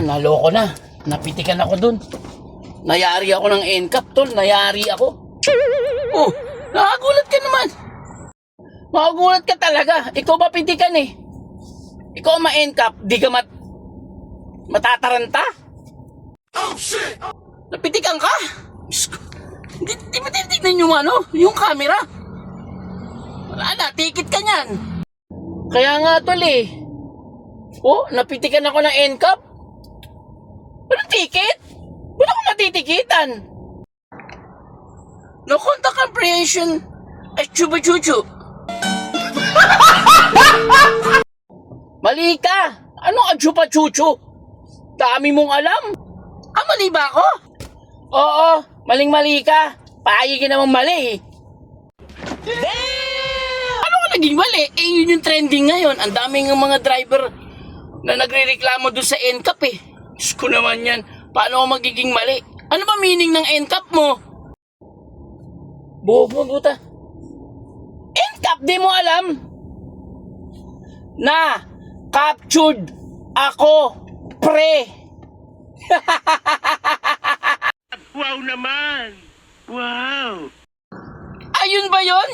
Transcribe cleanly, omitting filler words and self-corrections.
naloko na. Napitikan ako dun. Nayari ako ng NCAP, tol. Nayari ako. Oh, nakagulat ka naman. Makagulat ka talaga. Ikaw ba pitikan eh? Ikaw ma-NCAP, di ka matataranta? Oh, shit! Napitikan ka? Di ba titignan yung yung camera? Wala na, tikit ka niyan. Kaya nga tol eh. Oh, napitikan ako ng NCAP. Walang ticket? Wala akong matitikitan. No contact comprehension at chuba-chuchu. Mali ka! Ano ka chupa-chuchu? Dami mong alam. Ah, mali ba ako? Oo, maling-mali ka. Paagi ka namang mali eh. Ano ka naging mali? Eh, yun yung trending ngayon. Ang daming mga driver na nagre-reklamo doon sa NCAP eh. Diyos ko naman yan. Paano ako magiging mali? Ano ba meaning ng NCAP mo? Bobo, buta. NCAP, di mo alam? Na, captured ako, pre. Wow naman! Wow! Ayun ba yun?